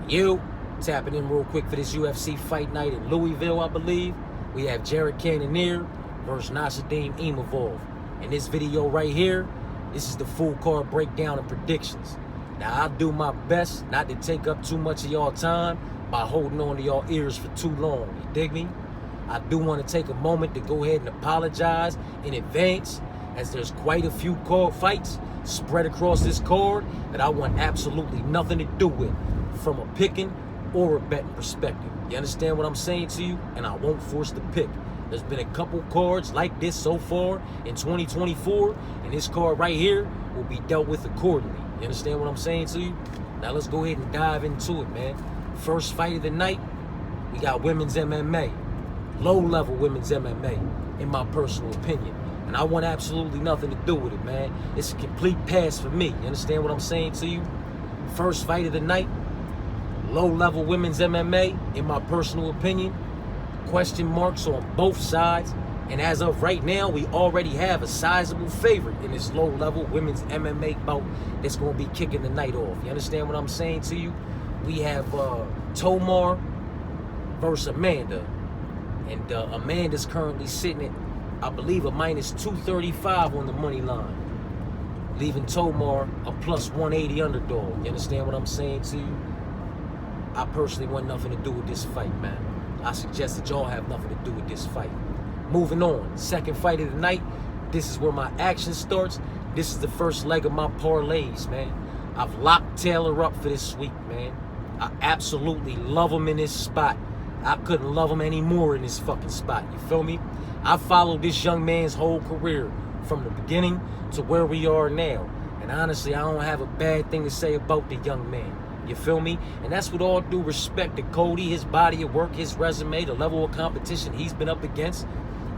You tapping in real quick for this UFC fight night in Louisville, I believe. We have Cannonier versus Nassourdine Imavov. In this video right here, this is the full card breakdown and predictions. Now, I'll do my best not to take up too much of y'all time by holding on to y'all ears for too long. You dig me? I do want to take a moment to go ahead and apologize in advance, as there's quite a few card fights spread across this card that I want absolutely nothing to do with from a picking or a betting perspective. You understand what I'm saying to you? And I won't force the pick. There's been a couple cards like this so far in 2024, and this card right here will be dealt with accordingly. You understand what I'm saying to you? Now let's go ahead and dive into it, man. First fight of the night, we got women's MMA. Low-level women's MMA, in my personal opinion. And I want absolutely nothing to do with it, man. It's a complete pass for me. You understand what I'm saying to you? First fight of the night, low-level women's MMA, in my personal opinion. Question marks on both sides. And as of right now, we already have a sizable favorite in this low-level women's MMA bout that's going to be kicking the night off. You understand what I'm saying to you? We have Tomar versus Amanda. And Amanda's currently sitting at, I believe, a minus 235 on the money line, leaving Tomar a plus 180 underdog. You understand what I'm saying to you? I personally want nothing to do with this fight, man. I suggest that y'all have nothing to do with this fight. Moving on, second fight of the night. This is where my action starts. This is the first leg of my parlays, man. I've locked Taylor up for this week, man. I absolutely love him in this spot. I couldn't love him any more in this fucking spot. You feel me? I followed this young man's whole career from the beginning to where we are now. And honestly, I don't have a bad thing to say about the young man. You feel me? And that's with all due respect to Cody, his body of work, his resume, the level of competition he's been up against.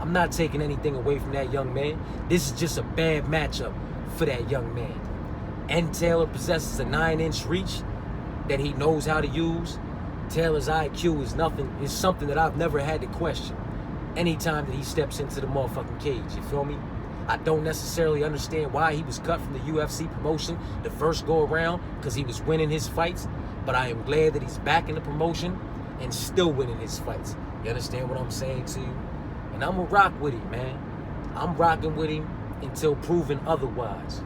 I'm not taking anything away from that young man. This is just a bad matchup for that young man. And Taylor possesses a 9-inch reach that he knows how to use. Taylor's IQ is something that I've never had to question anytime that he steps into the motherfucking cage. You feel me? I don't necessarily understand why he was cut from the UFC promotion the first go around, because he was winning his fights, but I am glad that he's back in the promotion and still winning his fights. You understand what I'm saying to you? And I'm gonna rock with him, man. I'm rocking with him until proven otherwise.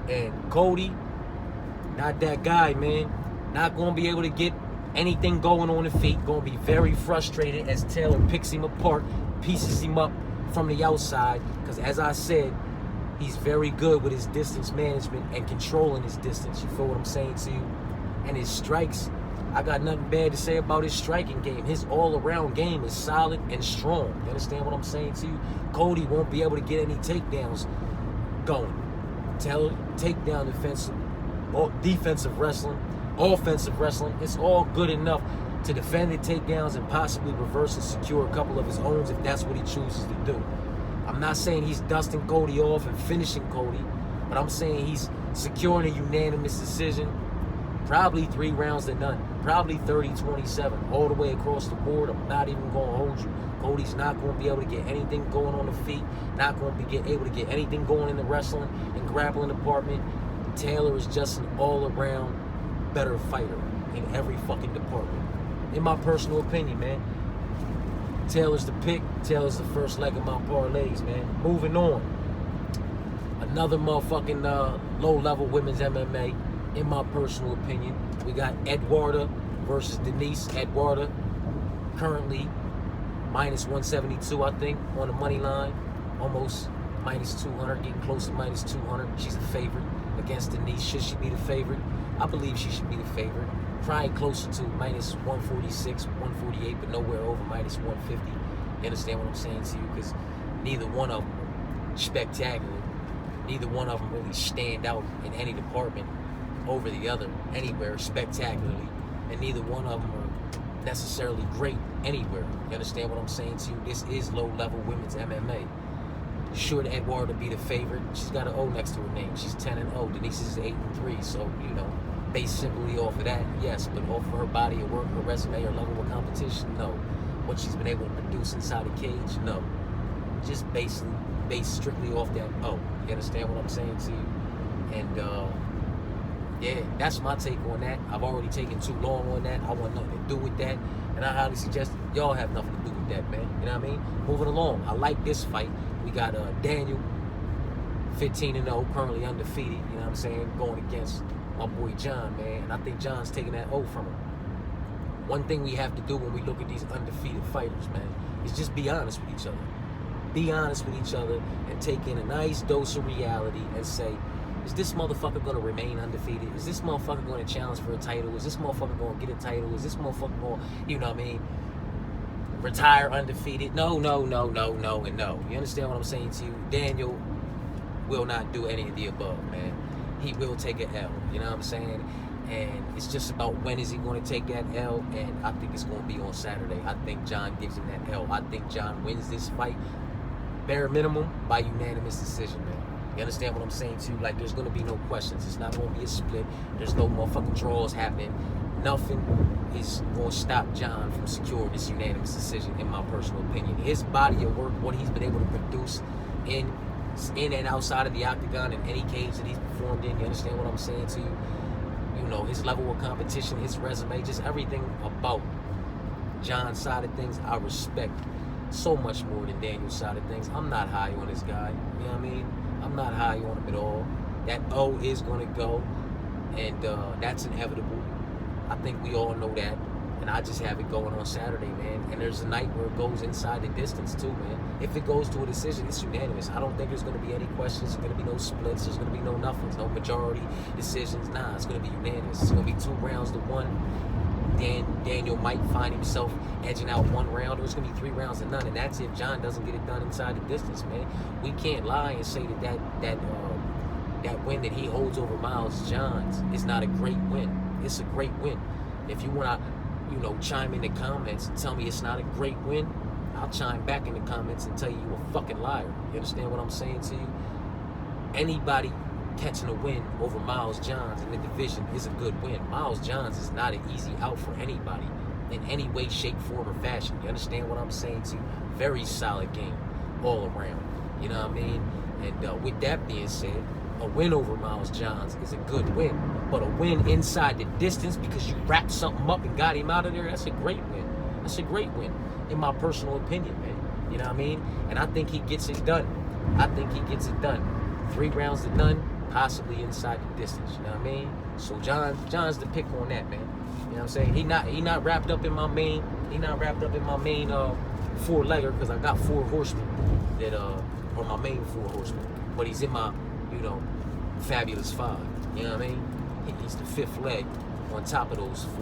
And Cody, not that guy, man. Not gonna be able to get anything going on the feet. Gonna be very frustrated as Taylor picks him apart, pieces him up from the outside, because as I said, he's very good with his distance management and controlling his distance. You feel what I'm saying to you? And his strikes, I got nothing bad to say about his striking game. His all-around game is solid and strong. You understand what I'm saying to you? Cody won't be able to get any takedowns going. Taylor, takedown defensive, or defensive wrestling, offensive wrestling, it's all good enough to defend the takedowns and possibly reverse and secure a couple of his own if that's what he chooses to do. I'm not saying he's dusting Cody off and finishing Cody, but I'm saying he's securing a unanimous decision, probably 3 rounds to none, probably 30-27, all the way across the board. I'm not even going to hold you. Cody's not going to be able to get anything going on the feet, not going to be able to get anything going in the wrestling and grappling department. Taylor is just an all-around better fighter in every fucking department. In my personal opinion, man. Taylor's the pick. Taylor's the first leg of my parlays, man. Moving on. Another motherfucking low-level women's MMA, in my personal opinion. We got Eduarda versus Denise. Eduarda currently minus 172, I think, on the money line. Almost minus 200, getting close to minus 200. She's a favorite against Denise. Should she be the favorite? I believe she should be the favorite. Probably closer to minus 146, 148, but nowhere over minus 150. You understand what I'm saying to you? Because neither one of them are spectacular. Neither one of them really stand out in any department over the other anywhere spectacularly. And neither one of them are necessarily great anywhere. You understand what I'm saying to you? This is low-level women's MMA. Should Eduarda be the favorite? She's got an O next to her name. She's 10-0. Denise is 8-3. So, you know, based simply off of that, yes. But off of her body of work, her resume, her level of competition, no. What she's been able to produce inside the cage, no. Just based strictly off that O. You understand what I'm saying to you? And yeah, that's my take on that. I've already taken too long on that. I want nothing to do with that. And I highly suggest y'all have nothing to do with that, man. You know what I mean? Moving along. I like this fight. We got Daniel, 15-0, currently undefeated. You know what I'm saying? Going against my boy John, man. And I think John's taking that O from him. One thing we have to do when we look at these undefeated fighters, man, is just be honest with each other. Be honest with each other and take in a nice dose of reality and say, is this motherfucker going to remain undefeated? Is this motherfucker going to challenge for a title? Is this motherfucker going to get a title? Is this motherfucker going to, you know what I mean, retire undefeated? No, and no. You understand what I'm saying to you? Daniel will not do any of the above, man. He will take an L, you know what I'm saying? And it's just about when is he going to take that L, and I think it's going to be on Saturday. I think John gives him that L. I think John wins this fight, bare minimum, by unanimous decision, man. You understand what I'm saying to you? Like, there's going to be no questions. It's not going to be a split. There's no motherfucking draws happening. Nothing is going to stop John from securing this unanimous decision, in my personal opinion. His body of work, what he's been able to produce in and outside of the octagon, in any cage that he's performed in, you understand what I'm saying to you? You know, his level of competition, his resume, just everything about John's side of things, I respect so much more than Daniel's side of things. I'm not high on this guy, you know what I mean? I'm not high on him at all. That O is going to go, and that's inevitable. I think we all know that, and I just have it going on Saturday, man. And there's a night where it goes inside the distance too, man. If it goes to a decision, it's unanimous. I don't think there's going to be any questions. There's going to be no splits. There's going to be no nothings, no majority decisions. Nah, it's going to be unanimous. It's going to be 2 rounds to 1. Then Daniel might find himself edging out 1 round, or it's going to be 3 rounds to none. And that's if John doesn't get it done inside the distance, man. We can't lie and say that win that he holds over Miles Johns is not a great win. It's a great win. If you want to, you know, chime in the comments and tell me it's not a great win, I'll chime back in the comments and tell you you're a fucking liar. You understand what I'm saying to you? Anybody catching a win over Miles Johns in the division is a good win. Miles Johns is not an easy out for anybody in any way, shape, form, or fashion. You understand what I'm saying to you? Very solid game all around. You know what I mean? And with that being said, a win over Miles Johns is a good win. But a win inside the distance because you wrapped something up and got him out of there, that's a great win. That's a great win, in my personal opinion, man. You know what I mean? And I think he gets it done. 3 rounds to none, possibly inside the distance. You know what I mean? So John's the pick on that, man. You know what I'm saying? He not wrapped up in my main. He not wrapped up in my main 4-legger, because I got 4 horsemen that are my main 4 horsemen. But he's in my, you know, fabulous 5. You know what I mean? He's the 5th leg on top of those 4.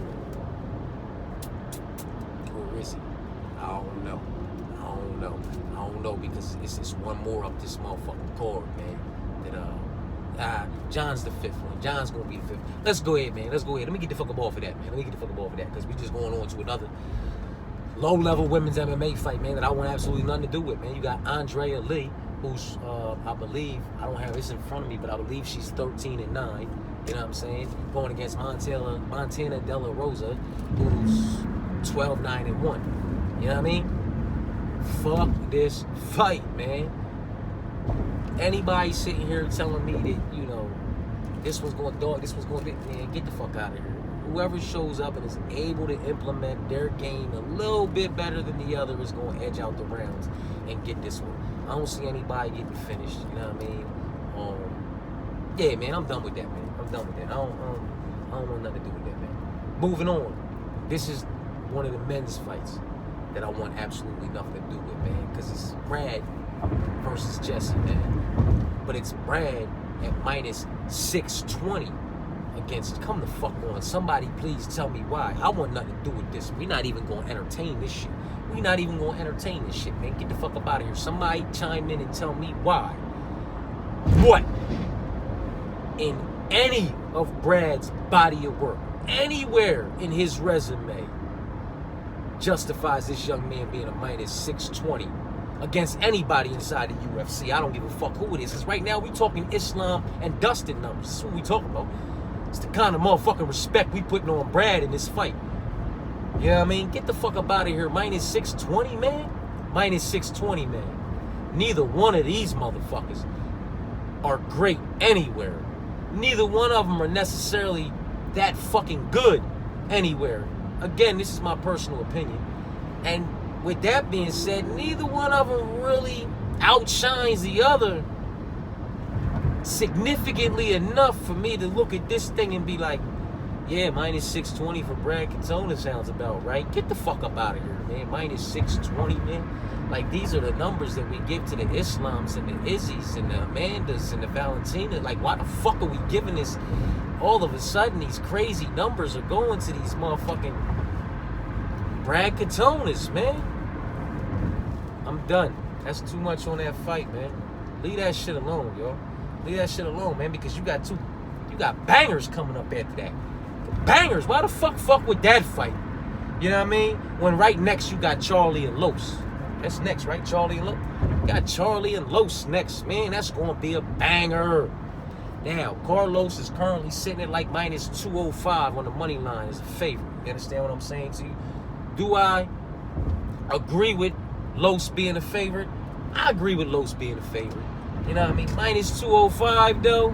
Or is he? I don't know. I don't know, because it's one more up this motherfucking card, man. That John's the 5th one. John's gonna be the 5th. Let's go ahead, man. Let's go ahead. Let me get the fuck up off of that, man. Because we just going on to another low-level women's MMA fight, man, that I want absolutely nothing to do with, man. You got Andrea Lee, who's, I believe, I don't have this in front of me, but I believe she's 13-9. You know what I'm saying? Going against Montana De La Rosa, who's 12-9-1. You know what I mean? Fuck this fight, man. Anybody sitting here telling me that, you know, this was going to, man, get the fuck out of here. Whoever shows up and is able to implement their game a little bit better than the other is going to edge out the rounds and get this one. I don't see anybody getting finished, you know what I mean? Yeah, man, I'm done with that, man. I don't want nothing to do with that, man. Moving on. This is one of the men's fights that I want absolutely nothing to do with, man, because it's Brad versus Jesse, man. But it's Brad at minus 620 against, come the fuck on. Somebody please tell me why. I want nothing to do with this. We're not even going to entertain this shit. Man. Get the fuck up out of here. Somebody chime in and tell me why. What? In any of Brad's body of work, anywhere in his resume, justifies this young man being a minus 620 against anybody inside the UFC. I don't give a fuck who it is. Because right now we talking Islam and Dustin numbers. That's what we talking about. It's the kind of motherfucking respect we putting on Brad in this fight. You know what I mean? Get the fuck up out of here. Minus 620, man. Minus 620, man. Neither one of these motherfuckers are great anywhere neither one of them are necessarily that fucking good anywhere. Again, this is my personal opinion. And with that being said, neither one of them really outshines the other significantly enough for me to look at this thing and be like, yeah, minus 620 for Brad Cannonier sounds about right. Get the fuck up out of here, man. Minus 620, man. Like, these are the numbers that we give to the Islams and the Izzies and the Amandas and the Valentina. Like, why the fuck are we giving this? All of a sudden, these crazy numbers are going to these motherfucking Brad Cannoniers, man. I'm done. That's too much on that fight, man. Leave that shit alone, yo. Leave that shit alone, man, because you got bangers coming up after that. Bangers. Why the fuck with that fight? You know what I mean? When right next you got Charlie and Los. That's next, right? Charlie and Los. Got Charlie and Los next, man. That's going to be a banger. Now, Carlos is currently sitting at like minus 205 on the money line as a favorite. You understand what I'm saying to you? Do I agree with Los being a favorite? I agree with Los being a favorite. You know what I mean? Minus 205 though.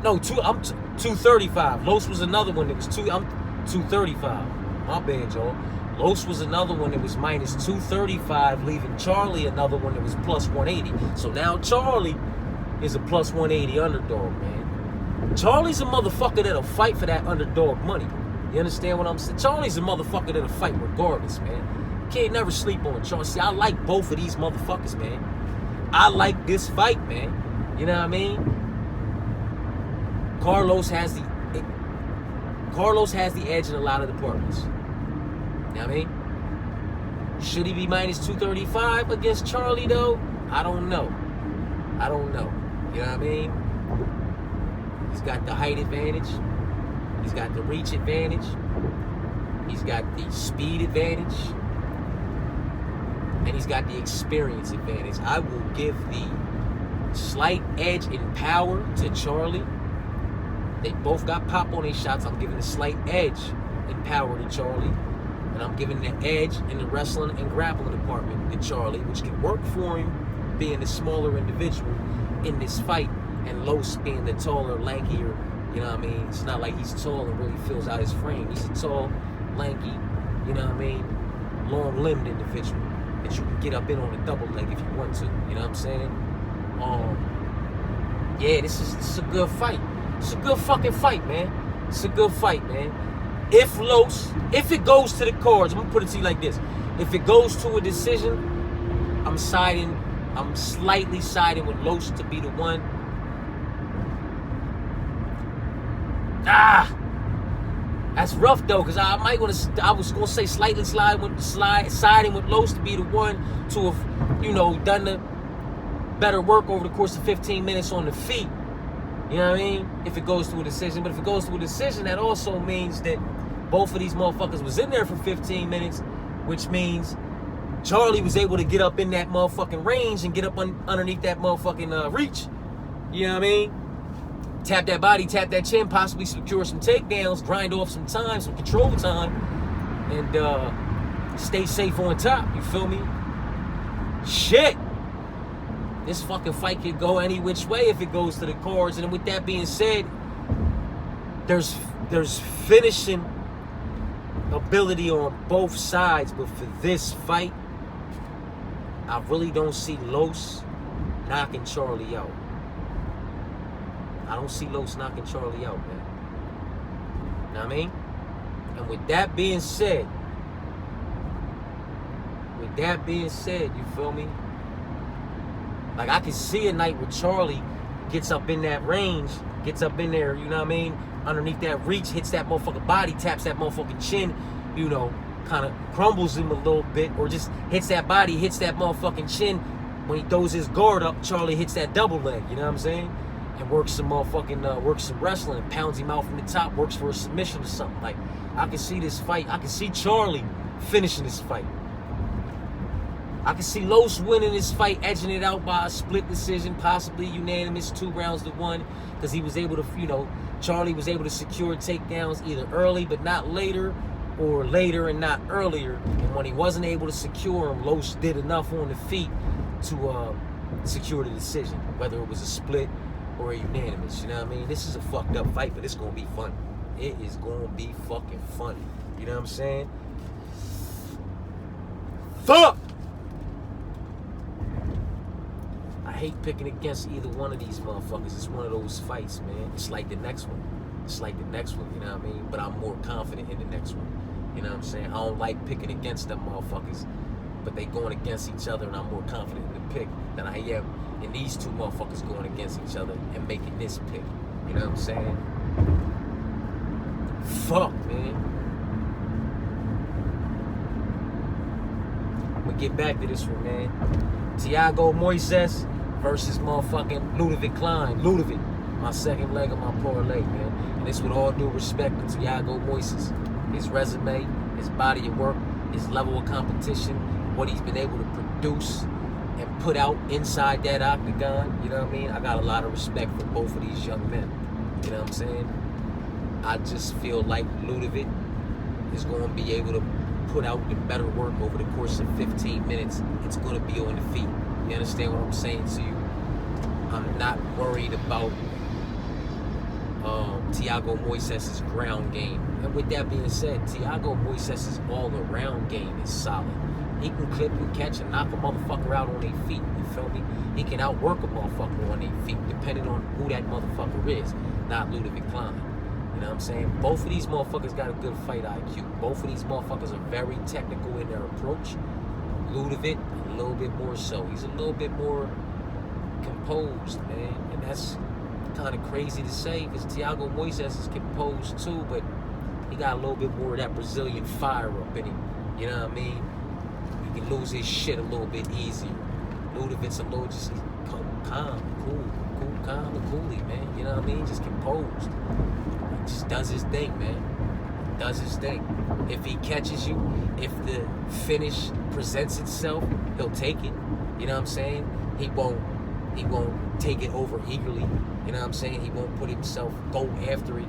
No, I'm 235. Los was another one that was I'm 235. My bad, y'all. Los was another one that was minus 235, leaving Charlie another one that was plus 180. So now Charlie is a plus 180 underdog, man. Charlie's a motherfucker that'll fight for that underdog money. You understand what I'm saying? Charlie's a motherfucker that'll fight regardless, man. Can't never sleep on Charlie. See, I like both of these motherfuckers, man. I like this fight, man. You know what I mean? Carlos has the edge in a lot of departments. You know what I mean? Should he be minus 235 against Charlie, though? I don't know. You know what I mean? He's got the height advantage. He's got the reach advantage. He's got the speed advantage. And he's got the experience advantage. I will give the slight edge in power to Charlie. They both got pop on their shots. I'm giving the slight edge in power to Charlie. And I'm giving the edge in the wrestling and grappling department to Charlie, which can work for him being the smaller individual in this fight, and Los being the taller, lankier. You know what I mean? It's not like he's tall and really fills out his frame. He's a tall, lanky, you know what I mean, long-limbed individual that you can get up in on a double leg if you want to. You know what I'm saying? Yeah, this is a good fight. It's a good fucking fight, man. It's a good fight, man. If it goes to the cards, I'm gonna put it to you like this. If it goes to a decision, I'm slightly siding with Los to be the one. That's rough though, because I was gonna say slightly siding with Los to be the one to have, done the better work over the course of 15 minutes on the feet. You know what I mean? If it goes to a decision. But if it goes to a decision, that also means that both of these motherfuckers was in there for 15 minutes, which means Charlie was able to get up in that motherfucking range and get up underneath that motherfucking reach. You know what I mean? Tap that body, tap that chin, possibly secure some takedowns, grind off some time, some control time, and stay safe on top. You feel me? Shit. This fucking fight could go any which way if it goes to the cards. And with that being said, there's finishing ability on both sides. But for this fight, I really don't see Los knocking Charlie out. I don't see Los knocking Charlie out, man. You know what I mean? And with that being said, you feel me? Like, I can see a night where Charlie gets up in that range, gets up in there, you know what I mean? Underneath that reach, hits that motherfucking body, taps that motherfucking chin, kind of crumbles him a little bit, or just hits that body, hits that motherfucking chin. When he throws his guard up, Charlie hits that double leg, you know what I'm saying? And works some wrestling, and pounds him out from the top, works for a submission or something. Like, I can see this fight. I can see Charlie finishing this fight. I can see Los winning this fight, edging it out by a split decision, possibly unanimous, 2-1, because he was able to, Charlie was able to secure takedowns either early but not later, or later and not earlier. And when he wasn't able to secure them, Los did enough on the feet to secure the decision, whether it was a split or a unanimous. You know what I mean? This is a fucked up fight, but it's gonna be fun. It is gonna be fucking fun. You know what I'm saying? Fuck! I hate picking against either one of these motherfuckers. It's one of those fights, man. It's like the next one. It's like the next one, you know what I mean? But I'm more confident in the next one. You know what I'm saying? I don't like picking against them motherfuckers, but they going against each other, and I'm more confident in the pick than I am in these two motherfuckers going against each other and making this pick. You know what I'm saying? Fuck, man. I'm gonna get back to this one, man. Thiago Moises versus motherfucking Ludovic Klein. Ludovic, my second leg of my parlay, man. And this with all due respect to Thiago Moises. His resume, his body of work, his level of competition, what he's been able to produce and put out inside that octagon, you know what I mean? I got a lot of respect for both of these young men. You know what I'm saying? I just feel like Ludovic is going to be able to put out the better work over the course of 15 minutes. It's going to be on the feet. You understand what I'm saying to you? I'm not worried about Thiago Moises' ground game. And with that being said, Thiago Moises' all-around game is solid. He can clip and catch and knock a motherfucker out on their feet. You feel me? He can outwork a motherfucker on their feet, depending on who that motherfucker is, not Ludovic Klein. You know what I'm saying? Both of these motherfuckers got a good fight IQ. Both of these motherfuckers are very technical in their approach. Ludovic, a little bit more so. He's a little bit more composed, man. And that's kind of crazy to say, because Thiago Moises is composed too, but he got a little bit more of that Brazilian fire up in him. You know what I mean? He can lose his shit a little bit easier. Ludovic's a little just calm, cool, calm and coolly, man. You know what I mean? Just composed. He just does his thing, man. Does his thing. If he catches you, if the finish presents itself, he'll take it. You know what I'm saying? He won't take it over eagerly. You know what I'm saying? He won't put himself, go after it,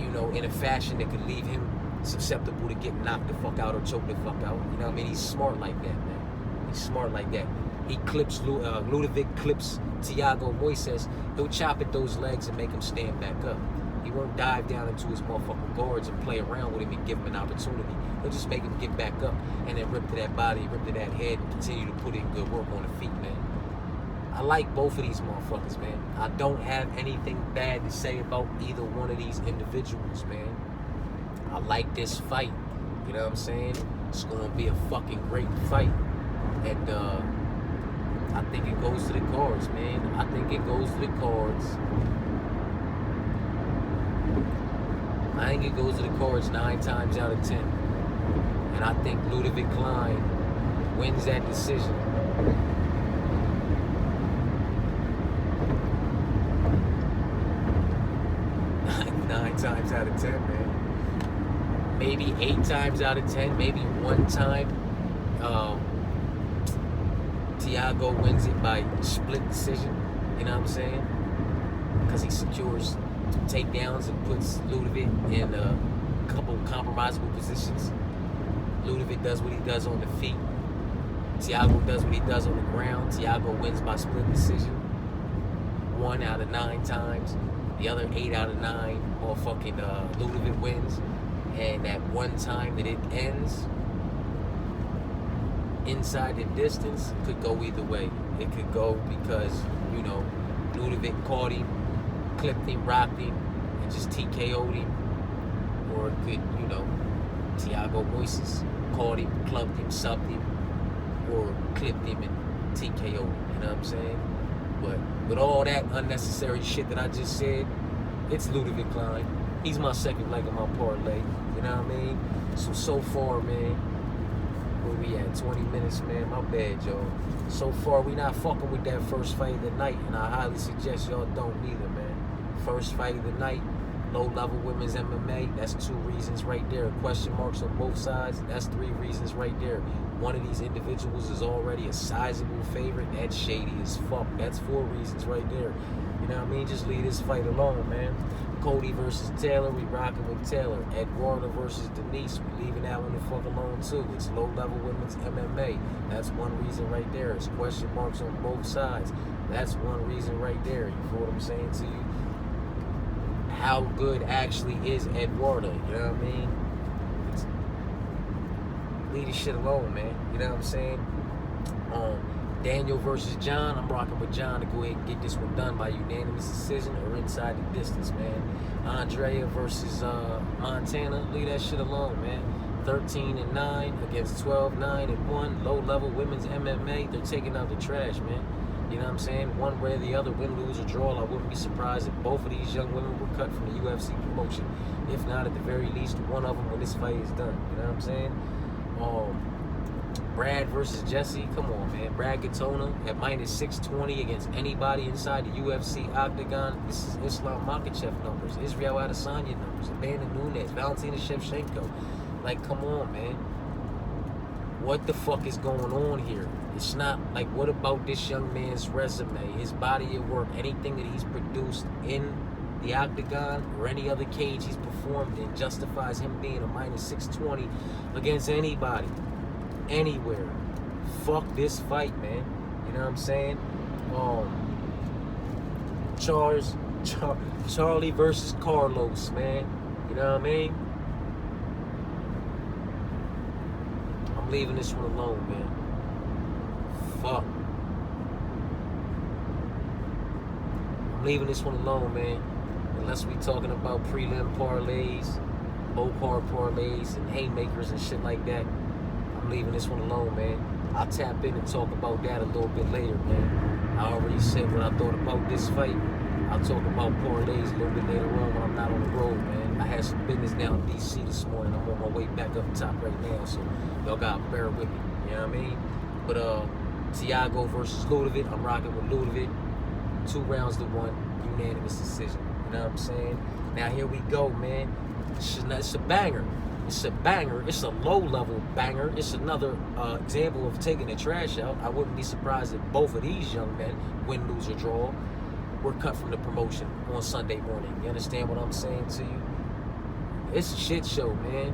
you know, in a fashion that could leave him susceptible to get knocked the fuck out or choked the fuck out. You know what I mean? He's smart like that, man. He's smart like that. He clips, Ludovic clips Thiago Moises. He'll chop at those legs and make him stand back up. He won't dive down into his motherfucking guards and play around with him and give him an opportunity. He'll just make him get back up and then rip to that body, rip to that head, and continue to put in good work on the feet, man. I like both of these motherfuckers, man. I don't have anything bad to say about either one of these individuals, man. I like this fight. You know what I'm saying? It's going to be a fucking great fight. And I think it goes to the cards, man. I think it goes to the cards. I think it goes to the cards 9 times out of 10. And I think Ludovic Klein wins that decision. Nine times out of 10, man. Maybe 8 times out of 10. Maybe 1 time. Thiago wins it by split decision. You know what I'm saying? Because he secures takedowns and puts Ludovic in a couple compromisable positions. Ludovic does what he does on the feet. Thiago does what he does on the ground. Thiago wins by split decision 1 out of 9 times. The other 8 out of 9, motherfucking Ludovic wins. And that 1 time that it ends inside the distance could go either way. It could go because, you know, Ludovic caught him, clipped him, rocked him, and just TKO'd him. Or it could, you know, Thiago Moises caught him, clubbed him, subbed him, or clipped him and TKO'd him. You know what I'm saying? But with all that unnecessary shit that I just said, it's Ludovic Klein. He's my second leg of my parlay. You know what I mean? So far, man, where we at? 20 minutes, man. My bad, y'all. So far, we not fucking with that first fight of the night, and I highly suggest y'all don't either, man. First fight of the night, low-level women's MMA. That's 2 reasons right there. Question marks on both sides. That's 3 reasons right there. One of these individuals is already a sizable favorite. That's shady as fuck. That's 4 reasons right there. You know what I mean? Just leave this fight alone, man. Cody versus Taylor, we rocking with Taylor. Eduardo versus Denise, we leaving that one the fuck alone too. It's low-level women's MMA. That's 1 reason right there. It's question marks on both sides. That's one reason right there. You feel what I'm saying to you? How good actually is Eduardo? You know what I mean? Leave this shit alone, man. You know what I'm saying? Daniel versus John. I'm rocking with John to go ahead and get this one done by unanimous decision or inside the distance, man. Andrea versus Montana. Leave that shit alone, man. 13-9 against 12-9-1. Low-level women's MMA. They're taking out the trash, man. You know what I'm saying? One way or the other, win, lose, or draw. I wouldn't be surprised if both of these young women were cut from the UFC promotion. If not, at the very least, one of them when this fight is done. You know what I'm saying? Brad versus Jesse. Come on, man. Brad Katona at -620 against anybody inside the UFC octagon. This is Islam Makhachev numbers, Israel Adesanya numbers, Amanda Nunes, Valentina Shevchenko. Like, come on, man. What the fuck is going on here? It's not like, what about this young man's resume, his body of work, anything that he's produced in the octagon or any other cage he's performed in justifies him being a -620 against anybody, anywhere. Fuck this fight, man. You know what I'm saying? Charlie versus Carlos, man. You know what I mean? I'm leaving this one alone, man. Fuck. I'm leaving this one alone, man. Unless we talking about prelim parlays, low-card parlays, and haymakers and shit like that. I'm leaving this one alone, man. I'll tap in and talk about that a little bit later, man. I already said what I thought about this fight. I'll talk about parlays a little bit later on when I'm not on the road, man. I had some business down in D.C. this morning. I'm on my way back up top right now, so y'all gotta bear with me. You know what I mean? But Thiago versus Ludovic. I'm rocking with Ludovic. 2 rounds to 1, unanimous decision. You know what I'm saying? Now here we go, man. It's a banger. It's a banger. It's a low-level banger. It's another example of taking the trash out. I wouldn't be surprised if both of these young men, win, lose, or draw, were cut from the promotion on Sunday morning. You understand what I'm saying to you? It's a shit show, man.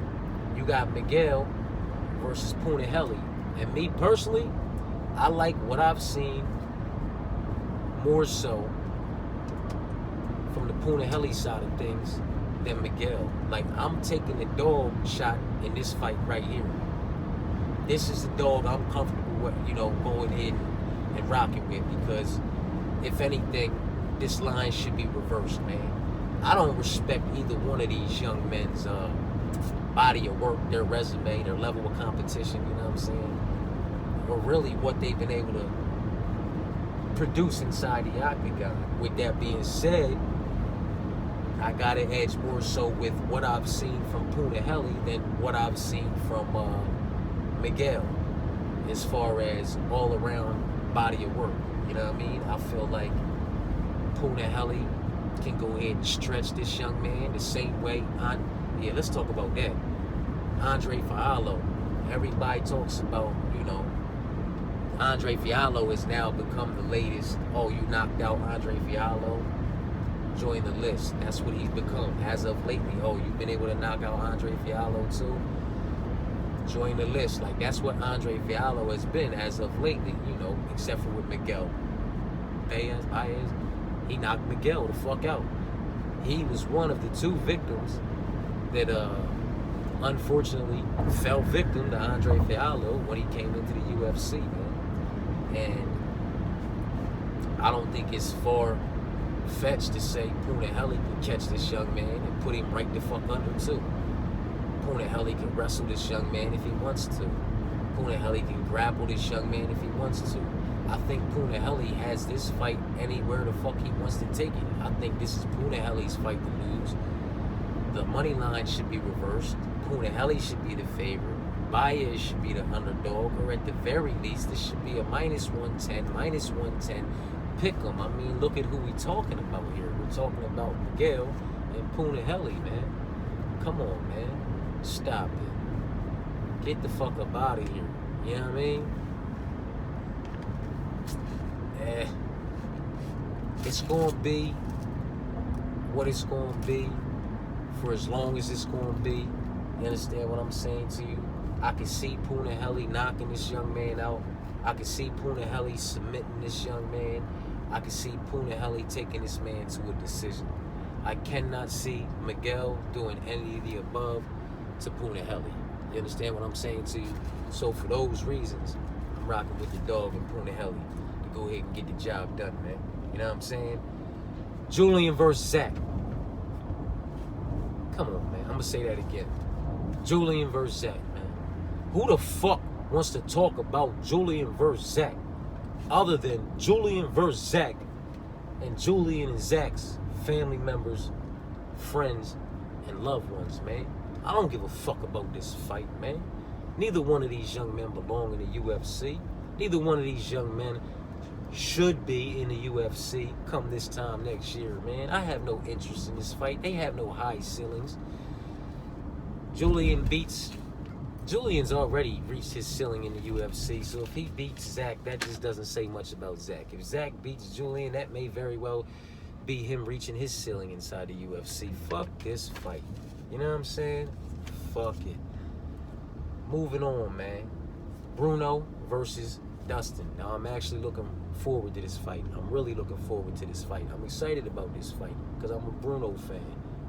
You got Miguel versus Punahele. And me personally, I like what I've seen more so from the Punahele side of things than Miguel. Like, I'm taking the dog shot in this fight right here. This is the dog I'm comfortable with, you know, going in and rocking with, because if anything, this line should be reversed, man. I don't respect either one of these young men's body of work, their resume, their level of competition, you know what I'm saying? Or really what they've been able to produce inside the octagon. With that being said, I got an edge more so with what I've seen from Punahele than what I've seen from Miguel, as far as all around body of work. You know what I mean? I feel like Punahele can go ahead and stretch this young man the same way. Yeah, let's talk about that. Andre Fiallo. Everybody talks about, you know, Andre Fiallo has now become the latest. Oh, you knocked out Andre Fiallo? Join the list. That's what he's become as of lately. Oh, you've been able to knock out Andre Fiallo too? Join the list. Like, that's what Andre Fiallo has been as of lately, you know, except for with Miguel Baez. He knocked Miguel the fuck out. He was one of the 2 victims that unfortunately fell victim to Andre Fiallo when he came into the UFC, man. And I don't think it's far-fetched to say Punahele can catch this young man and put him right the fuck under too. Punahele can wrestle this young man if he wants to. Punahele can grapple this young man if he wants to. I think Punahele has this fight anywhere the fuck he wants to take it. I think this is Punahele's fight to lose. The money line should be reversed. Punahele should be the favorite. Baez should be the underdog, or at the very least, this should be a -110 pick 'em. I mean, look at who we're talking about here. We're talking about Miguel and Punahele, man. Come on, man. Stop it. Get the fuck up out of here. You know what I mean? It's gonna be what it's gonna be for as long as it's gonna be. You understand what I'm saying to you? I can see Punahele knocking this young man out. I can see Punahele submitting this young man I can see Punahele taking this man to a decision. I cannot see Miguel doing any of the above to Punahele. You understand what I'm saying to you? So for those reasons, I'm rocking with the dog and Punahele to go ahead and get the job done, man. You know what I'm saying? Julian versus Zach. Come on, man. I'm gonna say that again. Julian versus Zach, man. Who the fuck wants to talk about Julian versus Zach other than Julian versus Zach and Julian and Zach's family members, friends, and loved ones, man? I don't give a fuck about this fight, man. Neither one of these young men belong in the UFC. Neither one of these young men should be in the UFC come this time next year, man. I have no interest in this fight. They have no high ceilings. Julian's already reached his ceiling in the UFC, so if he beats Zach, that just doesn't say much about Zach. If Zach beats Julian, that may very well be him reaching his ceiling inside the UFC. Fuck this fight. You know what I'm saying? Fuck it. Moving on, man. Bruno versus Dustin. Now, I'm actually looking forward to this fight. I'm really looking forward to this fight. I'm excited about this fight because I'm a Bruno fan.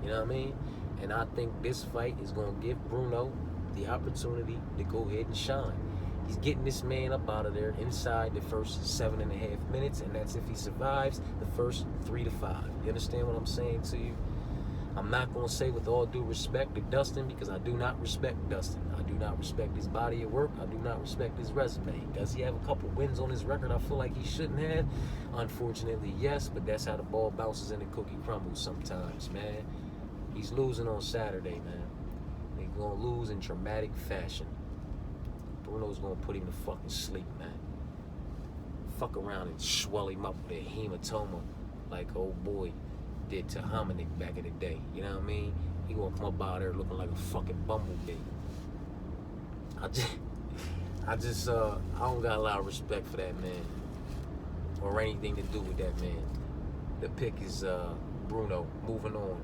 You know what I mean? And I think this fight is going to give Bruno the opportunity to go ahead and shine. He's getting this man up out of there inside the first 7.5 minutes, and that's if he survives the first 3 to 5. You understand what I'm saying to you? I'm not going to say with all due respect to Dustin because I do not respect Dustin. I do not respect his body of work. I do not respect his resume. Does he have a couple wins on his record I feel like he shouldn't have? Unfortunately, yes, but that's how the ball bounces and the cookie crumbles sometimes, man. He's losing on Saturday, man. He's going to lose in dramatic fashion. Bruno's going to put him to fucking sleep, man. Fuck around and swell him up with a hematoma like old boy did to Hominick back in the day. You know what I mean? He gonna come up out there looking like a fucking bumblebee. I don't got a lot of respect for that man or anything to do with that man. The pick is Bruno. Moving on.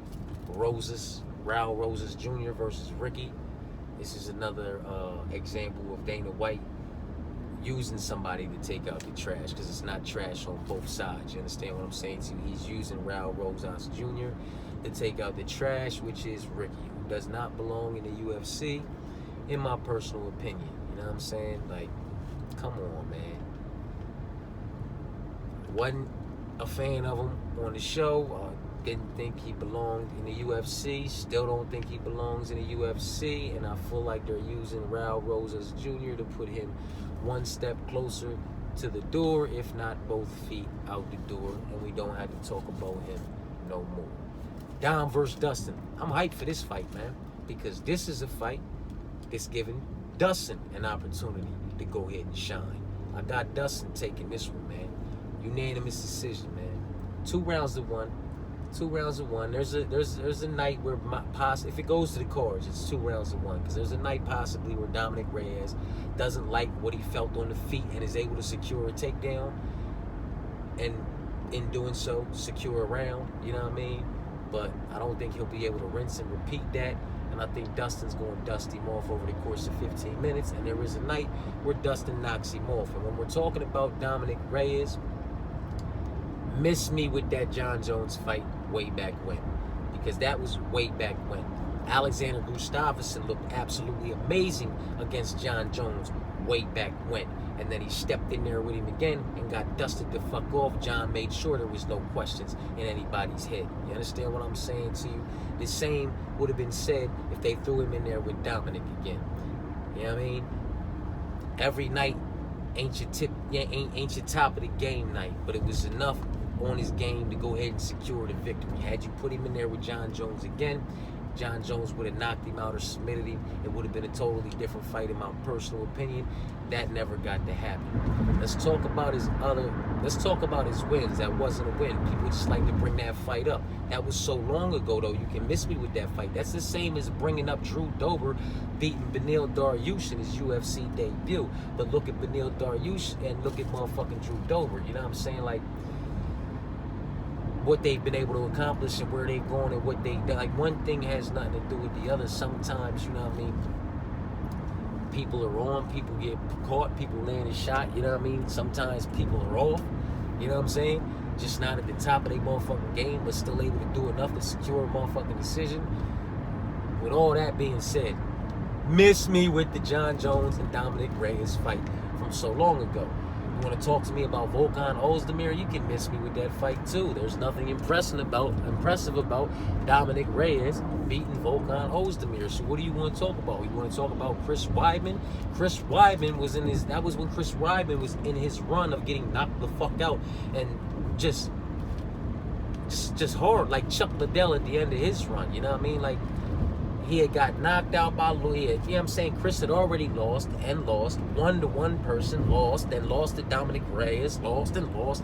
Raul Rosas Jr. versus Ricky. This is another example of Dana White using somebody to take out the trash because it's not trash on both sides. You understand what I'm saying to you? He's using Raul Rosas Jr. to take out the trash, which is Ricky, who does not belong in the UFC, in my personal opinion. You know what I'm saying? Like, come on, man. Wasn't a fan of him on the show. Didn't think he belonged in the UFC. Still don't think he belongs in the UFC. And I feel like they're using Raul Rosas Jr. to put him one step closer to the door, if not both feet out the door, and we don't have to talk about him no more. Dom versus Dustin. I'm hyped for this fight, man, because this is a fight that's giving Dustin an opportunity to go ahead and shine. I got Dustin taking this one, man. Unanimous decision, man. 2 rounds to 1. 2 rounds to 1. There's a night where if it goes to the cards, it's 2 rounds to 1, because there's a night possibly where Dominic Reyes doesn't like what he felt on the feet and is able to secure a takedown, and in doing so secure a round. You know what I mean? But I don't think he'll be able to rinse and repeat that. And I think Dustin's going to dust him off over the course of 15 minutes. And there is a night where Dustin knocks him off. And when we're talking about Dominic Reyes, miss me with that John Jones fight way back when, because that was way back when. Alexander Gustafsson looked absolutely amazing against John Jones way back when, and then he stepped in there with him again and got dusted the fuck off. John made sure there was no questions in anybody's head. You understand what I'm saying to you? The same would have been said if they threw him in there with Dominic again. You know what I mean? Every night ain't your top of the game night, but it was enough on his game to go ahead and secure the victory. Had you put him in there with John Jones again, John Jones would have knocked him out or submitted him. It would have been a totally different fight in my personal opinion. That never got to happen. Let's talk about his wins. That wasn't a win. People just like to bring that fight up. That was so long ago, though. You can miss me with that fight. That's the same as bringing up Drew Dober beating Beneil Dariush in his UFC debut. But look at Beneil Dariush and look at motherfucking Drew Dober. You know what I'm saying? Like, what they've been able to accomplish and where they've gone and what they've done. Like, one thing has nothing to do with the other. Sometimes, you know what I mean, people are on, people get caught, people land a shot, you know what I mean? Sometimes people are off, you know what I'm saying? just not at the top of their motherfucking game, but still able to do enough to secure a motherfucking decision. With all that being said, miss me with the John Jones and Dominic Reyes fight from so long ago. You want to talk to me about Volkan Ozdemir? You can miss me with that fight too. There's nothing impressive about Dominic Reyes beating Volkan Ozdemir. So what do you want to talk about? You want to talk about Chris Weidman? Chris Weidman was that was when Chris Weidman was in his run of getting knocked the fuck out and just hard, like Chuck Liddell at the end of his run. You know what I mean? Like, he had got knocked out by Louis. You know what I'm saying? Chris had already lost. One to one person, lost. Then lost to Dominic Reyes. Lost.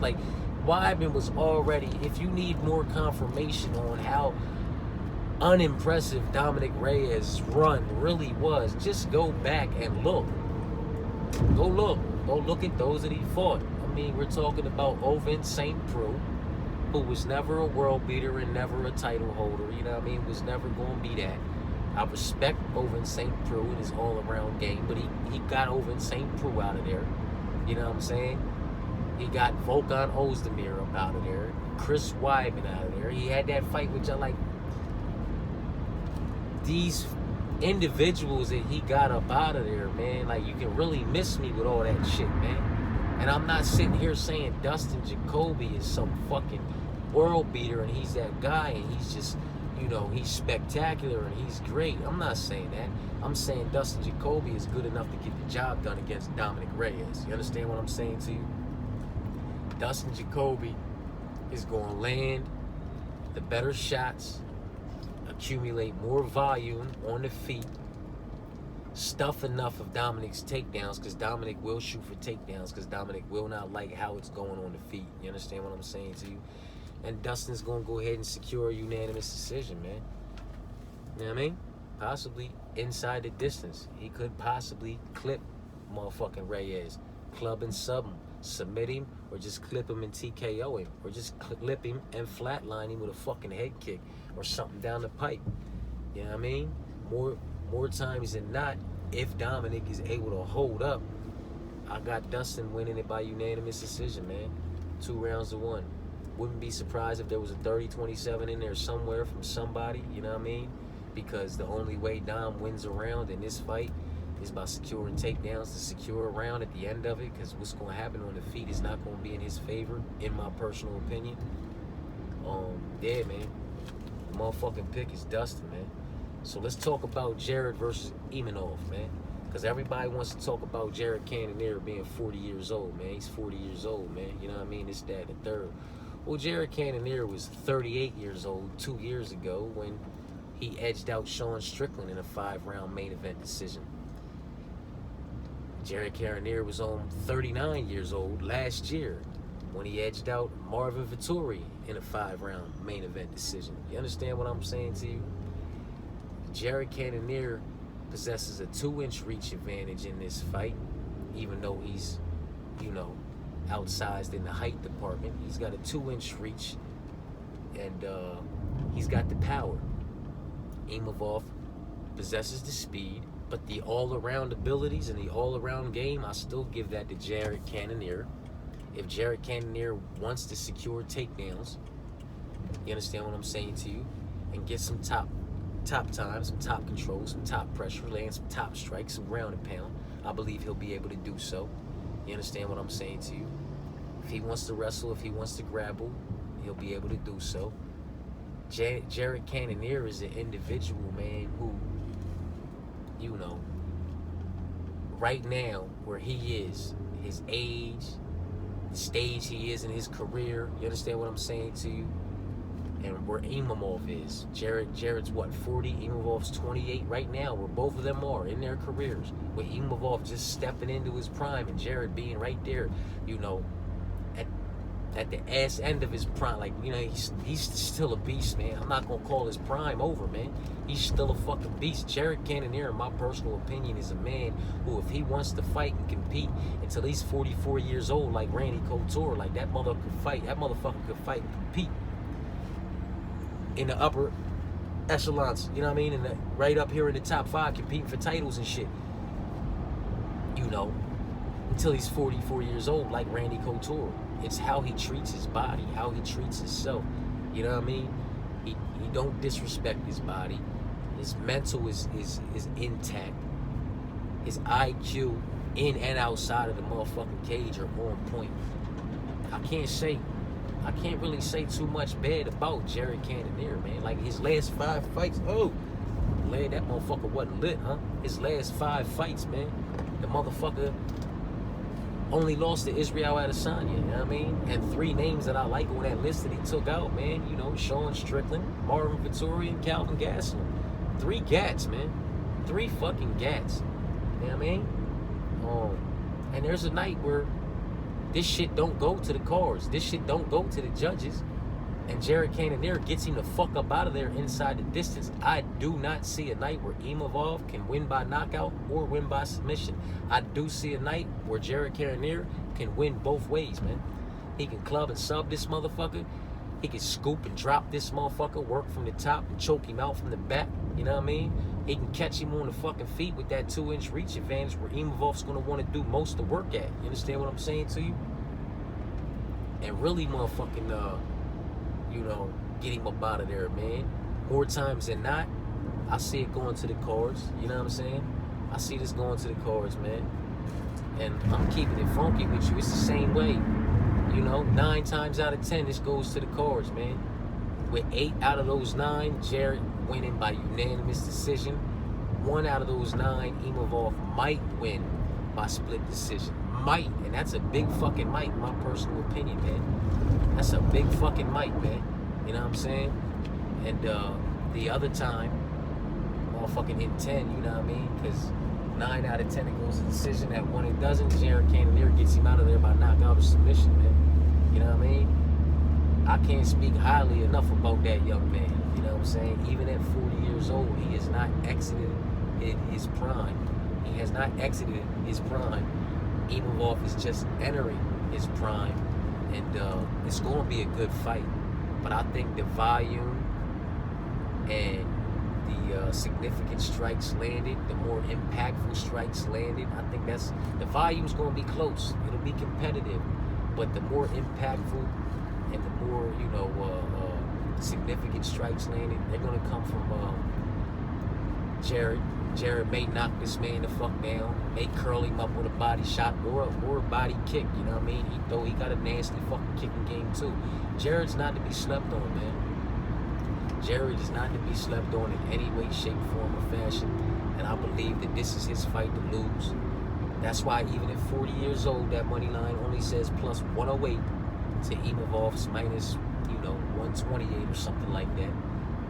Like, Weidman was already, if you need more confirmation on how unimpressive Dominic Reyes' run really was, just go back and look. Go look at those that he fought. I mean, we're talking about Ovince St. Preux, who was never a world beater and never a title holder. You know what I mean? Was never going to be that. I respect Ovince St. Preux in his all-around game, but he got Ovince St. Preux out of there. You know what I'm saying? He got Volkan Ozdemir up out of there. Chris Weidman out of there. He had that fight with like these individuals that he got up out of there, man. Like, you can really miss me with all that shit, man. And I'm not sitting here saying Dustin Jacoby is some fucking world beater and he's that guy and he's just, you know, he's spectacular and he's great. I'm not saying that. I'm saying Dustin Jacoby is good enough to get the job done against Dominic Reyes. You understand what I'm saying to you? Dustin Jacoby is going to land the better shots, accumulate more volume on the feet, stuff enough of Dominic's takedowns, because Dominic will shoot for takedowns, because Dominic will not like how it's going on the feet. You understand what I'm saying to you? And Dustin's going to go ahead and secure a unanimous decision, man. You know what I mean? Possibly inside the distance. He could possibly clip motherfucking Reyes. Club and sub him. Submit him, or just clip him and TKO him. Or just clip him and flatline him with a fucking head kick or something down the pipe. You know what I mean? More times than not, if Dominic is able to hold up, I got Dustin winning it by unanimous decision, man. 2 rounds to 1. Wouldn't be surprised if there was a 30-27 in there somewhere from somebody, you know what I mean? Because the only way Dom wins a round in this fight is by securing takedowns to secure a round at the end of it, because what's going to happen on the feet is not going to be in his favor, in my personal opinion. Yeah, man. The motherfucking pick is Dustin, man. So let's talk about Jared versus Imavov, man. Because everybody wants to talk about Jared Cannonier being 40 years old, man. He's 40 years old, man. You know what I mean? This, that, and the third. Well, Jared Cannonier was 38 years old 2 years ago when he edged out Sean Strickland in a 5-round main event decision. Jared Cannonier was on 39 years old last year when he edged out Marvin Vettori in a 5-round main event decision. You understand what I'm saying to you? Jared Cannonier possesses a 2-inch reach advantage in this fight, even though he's, you know, outsized in the height department. He's got a 2-inch reach, and he's got the power. Imavov possesses the speed, but the all-around abilities and the all-around game, I still give that to Jared Cannonier. If Jared Cannonier wants to secure takedowns, you understand what I'm saying to you, and get some top time, some top control, some top pressure, land some top strikes, some ground and pound, I believe he'll be able to do so. You understand what I'm saying to you? If he wants to wrestle, if he wants to grapple, he'll be able to do so. Jared Cannonier is an individual, man, who, you know, right now, where he is, his age, the stage he is in his career, you understand what I'm saying to you? And where Imavov is. Jared's what, 40? Imavov's 28 right now, where both of them are in their careers. With Imavov just stepping into his prime and Jared being right there, you know, at the ass end of his prime. Like, you know, he's still a beast, man. I'm not going to call his prime over, man. He's still a fucking beast. Jared Cannonier, in my personal opinion, is a man who, if he wants to fight and compete until he's 44 years old, like Randy Couture, like that motherfucker could fight and compete in the upper echelons, you know what I mean? Right up here in the top 5, competing for titles and shit. You know, until he's 44 years old, like Randy Couture. It's how he treats his body, how he treats himself. You know what I mean? He don't disrespect his body. His mental is intact. His IQ in and outside of the motherfucking cage are on point. I can't really say too much bad about Jared Cannonier, man. Like his last 5 fights, that motherfucker wasn't lit, huh? His last 5 fights, man. The motherfucker only lost to Israel Adesanya, you know what I mean? And 3 names that I like on that list that he took out, man. You know, Sean Strickland, Marvin Vettori, and Calvin Gastelum. 3 gats, man. 3 fucking gats. You know what I mean? And there's a night where this shit don't go to the cards. This shit don't go to the judges. And Jared Cannonier gets him the fuck up out of there inside the distance. I do not see a night where Imavov can win by knockout or win by submission. I do see a night where Jared Cannonier can win both ways, man. He can club and sub this motherfucker. He can scoop and drop this motherfucker, work from the top and choke him out from the back. You know what I mean? He can catch him on the fucking feet with that 2-inch reach advantage where Imavov's going to want to do most of the work at. You understand what I'm saying to you? And really motherfucking, get him up out of there, man. More times than not, I see it going to the cards. You know what I'm saying? I see this going to the cards, man. And I'm keeping it funky with you. It's the same way. 9 times out of 10, this goes to the cards, man. With 8 out of those 9, Jared winning by unanimous decision. 1 out of those 9, Imavov might win by split decision. Might. And that's a big fucking might, in my personal opinion, man. That's a big fucking might, man. You know what I'm saying? And the other time, motherfucking in 10, you know what I mean? Because 9 out of 10 it goes to decision. That 1 it doesn't, Jared Cannonier gets him out of there by knockout or submission, man. You know what I mean? I can't speak highly enough about that young man. You know what I'm saying? Even at 40 years old, he has not exited his prime. He has not exited his prime. Imavov is just entering his prime. And it's going to be a good fight. But I think the volume and the significant strikes landed, the more impactful strikes landed, I think the volume's going to be close. It'll be competitive. But the more impactful and the more, significant strikes landed, they're going to come from Jared. Jared may knock this man the fuck down, may curl him up with a body shot or a body kick, you know what I mean? He got a nasty fucking kicking game too. Jared's not to be slept on, man. Jared is not to be slept on in any way, shape, form, or fashion. And I believe that this is his fight to lose. That's why even at 40 years old, that money line only says plus 108 to Imavov's minus, 128 or something like that.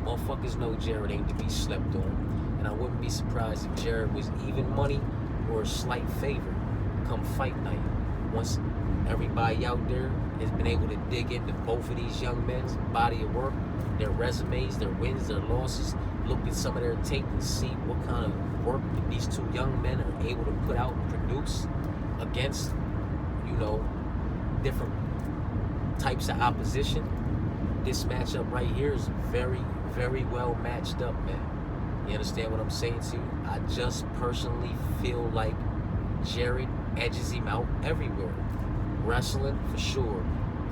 Motherfuckers know Jared ain't to be slept on. And I wouldn't be surprised if Jared was even money or a slight favorite come fight night. Once everybody out there has been able to dig into both of these young men's body of work, their resumes, their wins, their losses, look at some of their tape and see what kind of work that these 2 young men are able to put out and produce against, different types of opposition. This matchup right here is very, very well matched up, man. You understand what I'm saying to you? I just personally feel like Jared edges him out everywhere. Wrestling, for sure.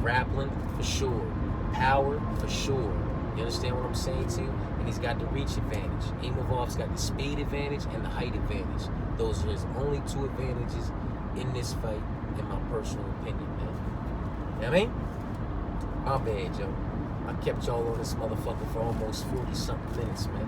Grappling, for sure. Power, for sure. You understand what I'm saying to you? And he's got the reach advantage. Imavov's got the speed advantage and the height advantage. Those are his only 2 advantages in this fight, in my personal opinion, man. You know what I mean? My bad, Joe. I kept y'all on this motherfucker for almost 40-something minutes, man.